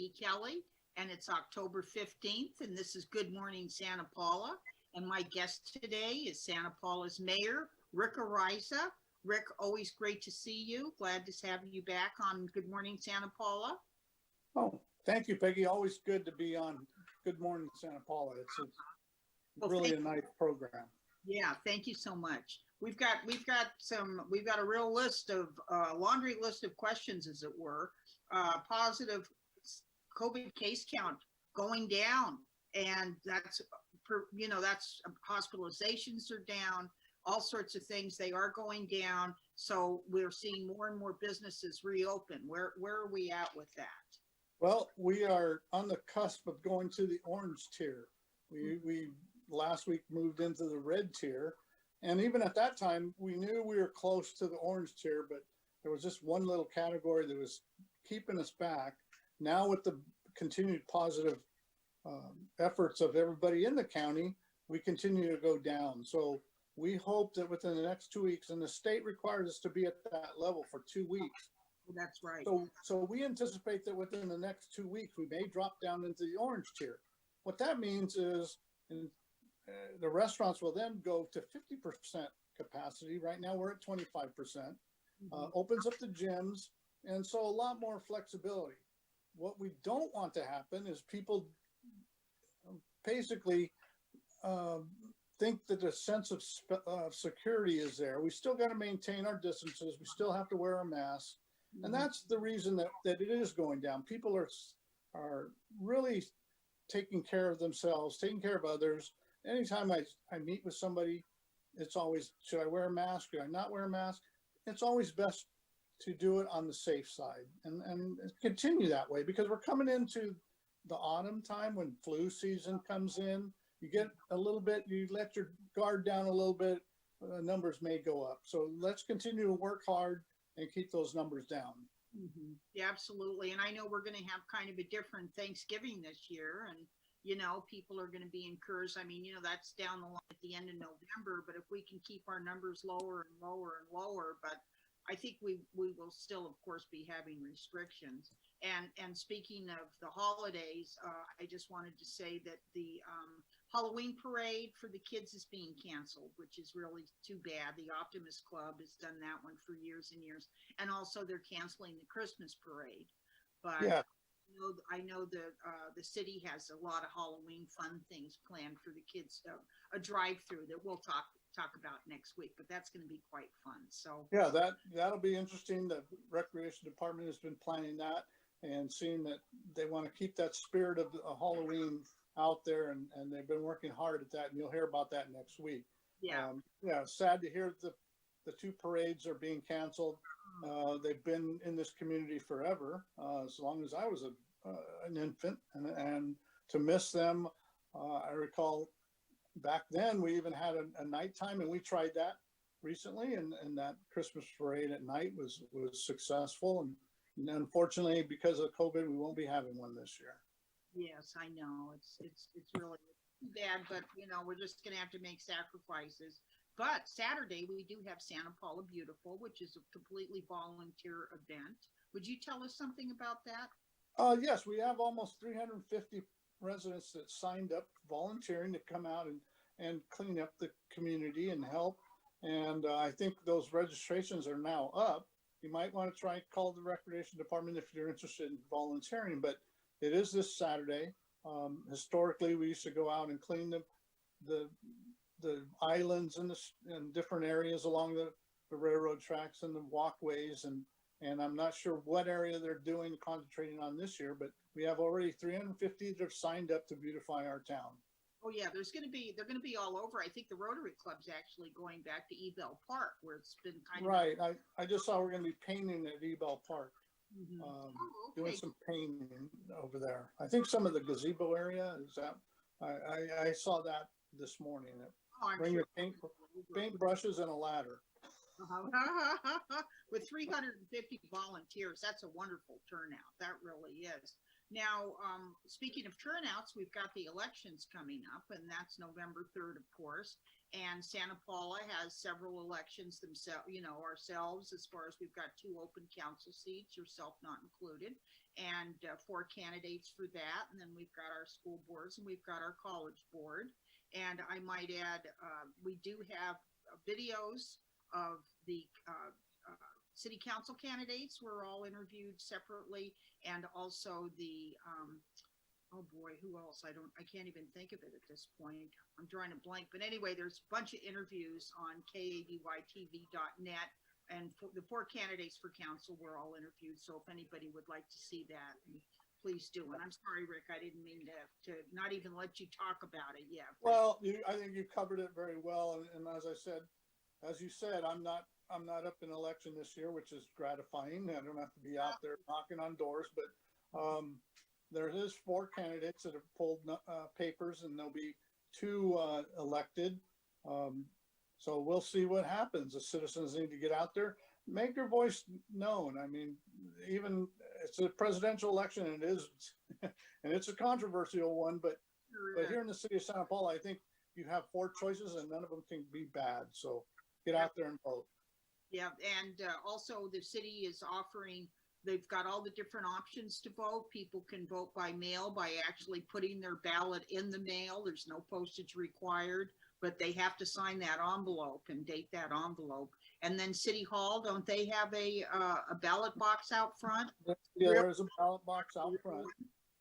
Peggy Kelly, and it's October 15th, and this is Good Morning Santa Paula. And my guest today is Santa Paula's Mayor, Rick Ariza. Rick, always great to see you. Glad to have you back on Good Morning Santa Paula. Oh, thank you, Peggy. Always good to be on Good Morning Santa Paula. It's really a nice program. Yeah, thank you so much. We've got a real list of laundry list of questions, as it were. Positive COVID case count going down, and that's hospitalizations are down. All sorts of things, they are going down. So we're seeing more and more businesses reopen. Where are we at with that? Well, we are on the cusp of going to the orange tier. We last week moved into the red tier. And even at that time, we knew we were close to the orange tier, but there was just one little category that was keeping us back. Now with the continued positive efforts of everybody in the county, we continue to go down. So we hope that within the next 2 weeks, and the state requires us to be at that level for 2 weeks. That's right. So we anticipate that within the next 2 weeks, we may drop down into the orange tier. What that means is the restaurants will then go to 50% capacity. Right now we're at 25%. Opens up the gyms, and so a lot more flexibility. What we don't want to happen is people basically think that a sense of security is there. We still got to maintain our distances. We still have to wear a mask. And that's the reason that it is going down. People are really taking care of themselves, taking care of others. Anytime I meet with somebody, it's always, should I wear a mask? Should I not wear a mask? It's always best to do it on the safe side and continue that way, because we're coming into the autumn time when flu season comes in. You get a little bit, you let your guard down a little bit, numbers may go up. So let's continue to work hard and keep those numbers down. Yeah, absolutely. And I know we're going to have kind of a different Thanksgiving this year, and people are going to be encouraged. I mean, that's down the line at the end of November, but if we can keep our numbers lower and lower and lower, but I think we will still, of course, be having restrictions. And speaking of the holidays, I just wanted to say that the Halloween parade for the kids is being canceled, which is really too bad. The Optimist Club has done that one for years and years. And also they're canceling the Christmas parade. But yeah. I know the city has a lot of Halloween fun things planned for the kids. A drive-through that we'll talk about next week, but that's going to be quite fun. So yeah, that'll be interesting. The Recreation Department has been planning that and seeing that they want to keep that spirit of Halloween out there, and they've been working hard at that, and you'll hear about that next week. Yeah. Sad to hear the two parades are being canceled. They've been in this community forever, as long as I was an infant, and to miss them, I recall back then we even had a nighttime, and we tried that recently, and that Christmas parade at night was successful, and unfortunately because of COVID we won't be having one this year. Yes, I know. It's really too bad, but we're just going to have to make sacrifices. But Saturday we do have Santa Paula Beautiful, which is a completely volunteer event. Would you tell us something about that? Yes, we have almost 350 residents that signed up volunteering to come out and clean up the community and help. And I think those registrations are now up. You might want to try and call the Recreation Department if you're interested in volunteering, but it is this Saturday. Historically, we used to go out and clean the islands and different areas along the railroad tracks and the walkways, and I'm not sure what area they're concentrating on this year, but we have already 350 that have signed up to beautify our town. Oh yeah, they're going to be all over. I think the Rotary Club's actually going back to Ebell Park, where it's been kind of right. I just saw we're going to be painting at Ebell Park. Okay. Doing some painting over there. I think some of the gazebo area is that. I saw that this morning. Bring your paint brushes and a ladder. With 350 volunteers, that's a wonderful turnout. That really is. Now, speaking of turnouts, we've got the elections coming up, and that's November 3rd, of course. And Santa Paula has several elections themselves, ourselves, as far as we've got 2 open council seats, yourself not included. and 4 candidates for that. And then we've got our school boards and we've got our college board. And I might add, we do have videos of the city council candidates were all interviewed separately, and also the oh boy, who else? I can't even think of it at this point. I'm drawing a blank. But anyway, there's a bunch of interviews on kabytv.net, and the 4 candidates for council were all interviewed. So if anybody would like to see that, please do. And I'm sorry, Rick, I didn't mean to not even let you talk about it. Yeah. Well, I think you covered it very well. And as you said, I'm not up in election this year, which is gratifying. I don't have to be out there knocking on doors, but there is 4 candidates that have pulled papers, and there'll be 2 elected. So we'll see what happens. The citizens need to get out there, make their voice known. I mean, even it's a presidential election, and it is, and it's a controversial one, but here in the city of Santa Paula, I think you have 4 choices and none of them can be bad. So get out there and vote. Yeah, and also the city is offering, they've got all the different options to vote. People can vote by mail by actually putting their ballot in the mail. There's no postage required, but they have to sign that envelope and date that envelope. And then City Hall, don't they have a ballot box out front? Yeah, there's a ballot box out front.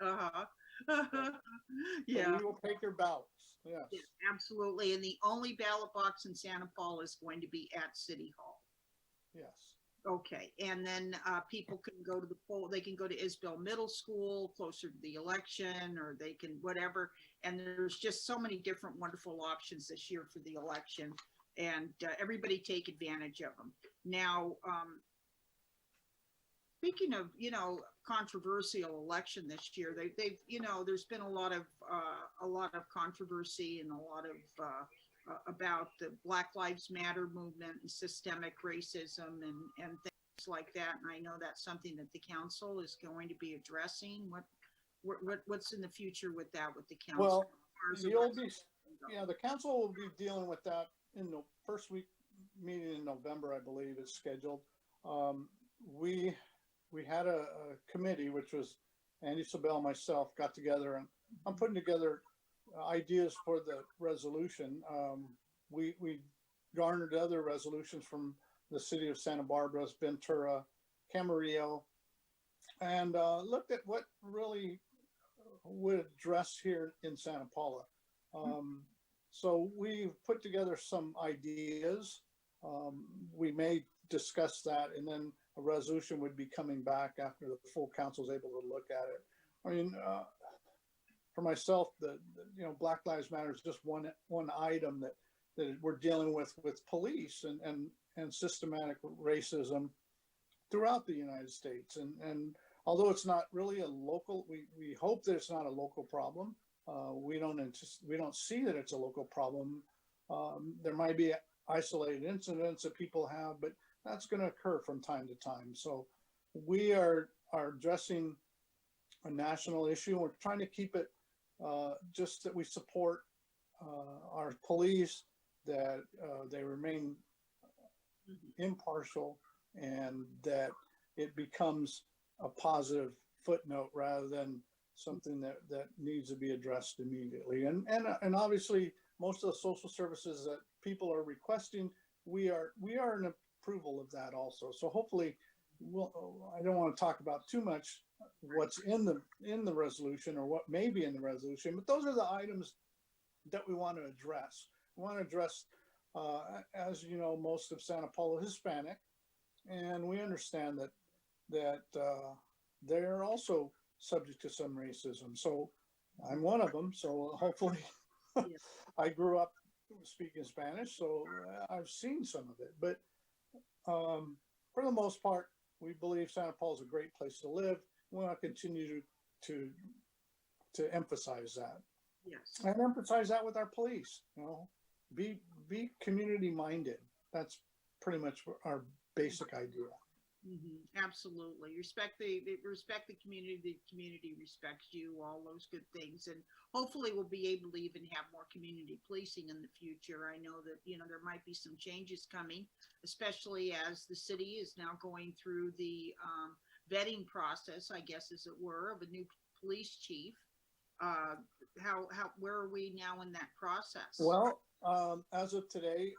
Uh-huh. Yeah. So we will take your ballots. Yes. Yeah, absolutely. And the only ballot box in Santa Paula is going to be at City Hall. Yes. Okay, and then people can go to the poll. They can go to Isbell Middle School closer to the election, or they can whatever. And there's just so many different wonderful options this year for the election, and everybody take advantage of them. Now, speaking of controversial election this year, they've there's been a lot of controversy and a lot of about the Black Lives Matter movement and systemic racism and things like that. And I know that's something that the council is going to be addressing. What's in the future with that with the council? Well, the council will be dealing with that in the first week meeting in November, I believe is scheduled. We had a committee, which was Andy Sabell, myself, got together, and I'm putting together ideas for the resolution. We garnered other resolutions from the city of Santa Barbara, Ventura, Camarillo, and looked at what really would address here in Santa Paula. So we've put together some ideas. We may discuss that, and then a resolution would be coming back after the full council is able to look at it. I mean, for myself, the Black Lives Matter is just one item that we're dealing with police and systematic racism throughout the United States. And although it's not really a local, we hope that it's not a local problem. We don't see that it's a local problem. There might be isolated incidents that people have, but that's going to occur from time to time. So we are addressing a national issue. We're trying to keep it just that we support our police, that they remain impartial, and that it becomes a positive footnote rather than something that needs to be addressed immediately. And obviously, most of the social services that people are requesting, we are in approval of that also. So hopefully, I don't want to talk about too much what's in the resolution or what may be in the resolution, but those are the items that we want to address. We want to address, as you know, most of Santa Paula is Hispanic, and we understand that they're also subject to some racism. So I'm one of them. So hopefully, I grew up speaking Spanish, so I've seen some of it. But for the most part, we believe Santa Paula is a great place to live. We want to continue to emphasize that. Yes. And emphasize that with our police. Be community minded. That's pretty much our basic idea. Absolutely. Respect the community respects you, all those good things. And hopefully we'll be able to even have more community policing in the future. I know that, there might be some changes coming, especially as the city is now going through the vetting process, I guess, as it were, of a new police chief. Uh, where are we now in that process? Well, as of today,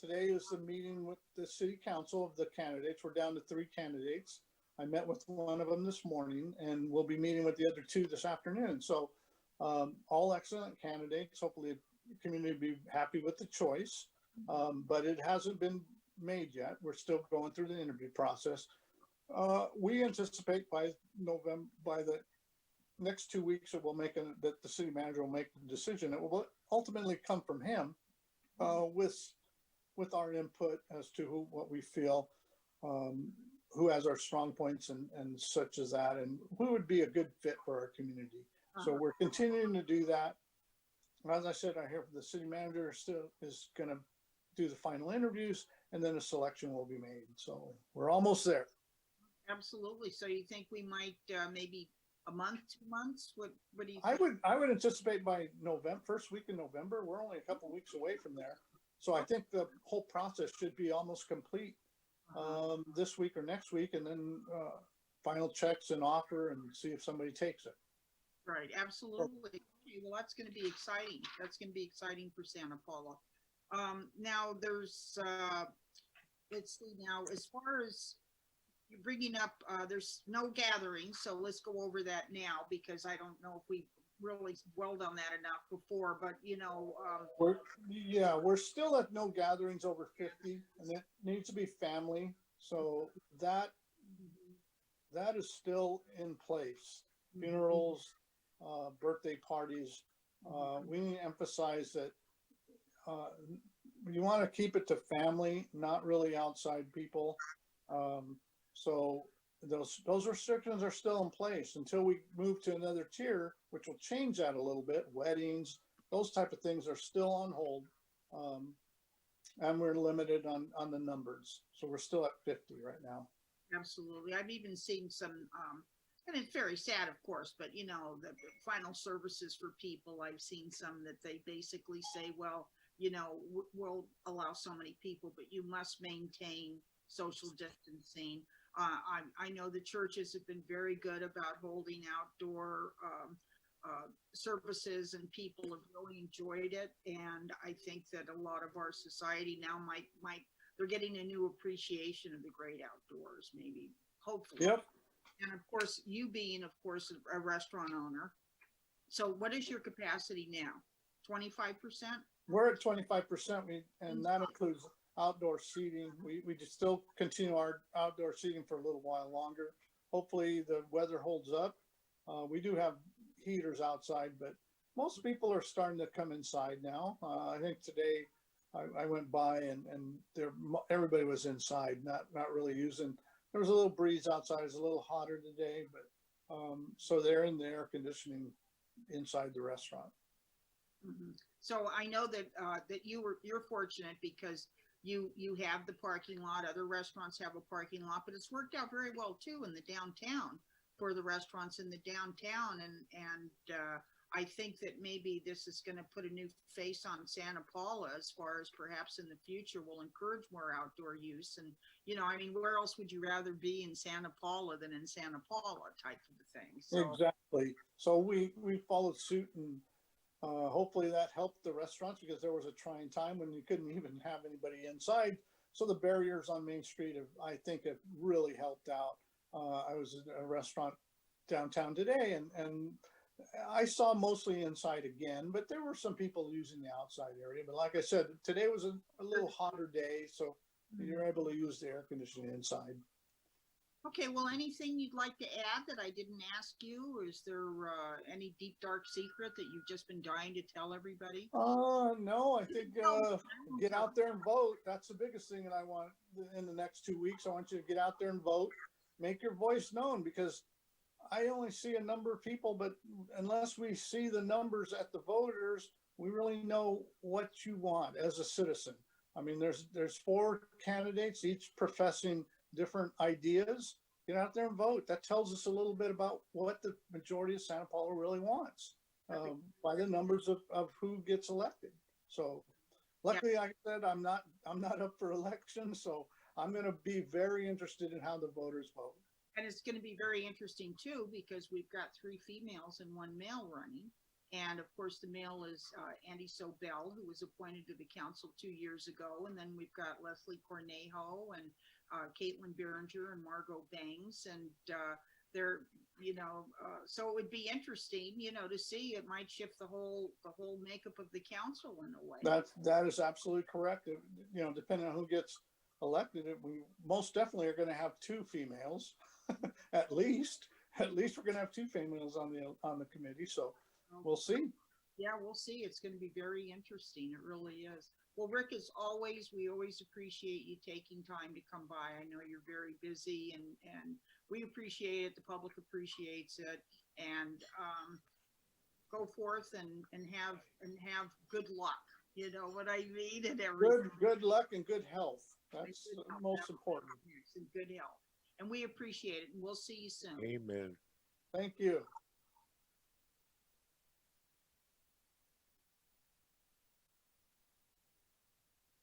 today is the meeting with the city council of the candidates. We're down to 3 candidates. I met with one of them this morning, and we'll be meeting with the other 2 this afternoon. So all excellent candidates. Hopefully the community will be happy with the choice, but it hasn't been made yet. We're still going through the interview process. We anticipate by the next 2 weeks, that that the city manager will make the decision. It will ultimately come from him, with our input as to what we feel, who has our strong points and such as that, and who would be a good fit for our community. So we're continuing to do that. As I said, I hear the city manager still is going to do the final interviews, and then a selection will be made. So we're almost there. Absolutely. So you think we might maybe a month, 2 months? What do you think? I would anticipate by November, first week in November. We're only a couple weeks away from there. So I think the whole process should be almost complete this week or next week, and then final checks and offer and see if somebody takes it. Right, absolutely. Okay, well, that's going to be exciting. That's going to be exciting for Santa Paula. Now there's, let's see now, as far as you're bringing up, there's no gatherings, so let's go over that now, because I don't know if we really dwelled on that enough before, but we're still at no gatherings over 50, and it needs to be family. So that is still in place. Funerals, birthday parties. We need to emphasize that you want to keep it to family, not really outside people. So those restrictions are still in place until we move to another tier, which will change that a little bit. Weddings, those type of things are still on hold. And we're limited on the numbers. So we're still at 50 right now. Absolutely. I've even seen some, and it's very sad, of course, but the final services for people, I've seen some that they basically say, well, we'll allow so many people, but you must maintain social distancing. I know the churches have been very good about holding outdoor services, and people have really enjoyed it. And I think that a lot of our society now might they're getting a new appreciation of the great outdoors, maybe, hopefully. Yep. And of course, you being, of course, a restaurant owner. So what is your capacity now? 25%? We're at 25%, and that includes outdoor seating. We just still continue our outdoor seating for a little while longer. Hopefully the weather holds up. We do have heaters outside, but most people are starting to come inside now. I think today I went by and everybody was inside, not really using. There was a little breeze outside. It's a little hotter today, but so they're in the air conditioning inside the restaurant. Mm-hmm. So I know that that you're fortunate because you have the parking lot. Other restaurants have a parking lot, but it's worked out very well too in the downtown for the restaurants in the downtown. And I think that maybe this is going to put a new face on Santa Paula, as far as perhaps in the future will encourage more outdoor use. And I mean, where else would you rather be in Santa Paula than in Santa Paula, type of a thing? So, exactly. So we followed suit, and hopefully that helped the restaurants, because there was a trying time when you couldn't even have anybody inside. So the barriers on Main Street I think have really helped out. I was in a restaurant downtown today, and I saw mostly inside again, but there were some people using the outside area. But like I said, today was a little hotter day, so you're able to use the air conditioning inside. Okay, well, anything you'd like to add that I didn't ask you? Or is there any deep, dark secret that you've just been dying to tell everybody? No, I think get out there and vote. That's the biggest thing that I want in the next 2 weeks. I want you to get out there and vote, make your voice known, because I only see a number of people, but unless we see the numbers at the voters, we really know what you want as a citizen. I mean, there's 4 candidates, each professing different ideas. Get out there and vote. That tells us a little bit about what the majority of Santa Paula really wants, by the numbers of who gets elected. So luckily, like I said, I'm not up for election, so I'm going to be very interested in how the voters vote. And it's going to be very interesting too, because we've got 3 females and 1 male running. And of course, the male is Andy Sobel, who was appointed to the council 2 years ago. And then we've got Leslie Cornejo and Caitlin Behringer and Margot Bangs. And they're, so it would be interesting, to see. It might shift the whole makeup of the council in a way. That is absolutely correct. Depending on who gets elected, we most definitely are going to have 2 females, at least. At least we're going to have 2 females on the committee. So we'll see. Yeah, we'll see. It's going to be very interesting. It really is. Well, Rick, as always, we always appreciate you taking time to come by. I know you're very busy, and we appreciate it. The public appreciates it. And go forth and have good luck. You know what I mean? And everything. Good luck and good health. That's most important. And good health. And we appreciate it. And we'll see you soon. Amen. Thank you.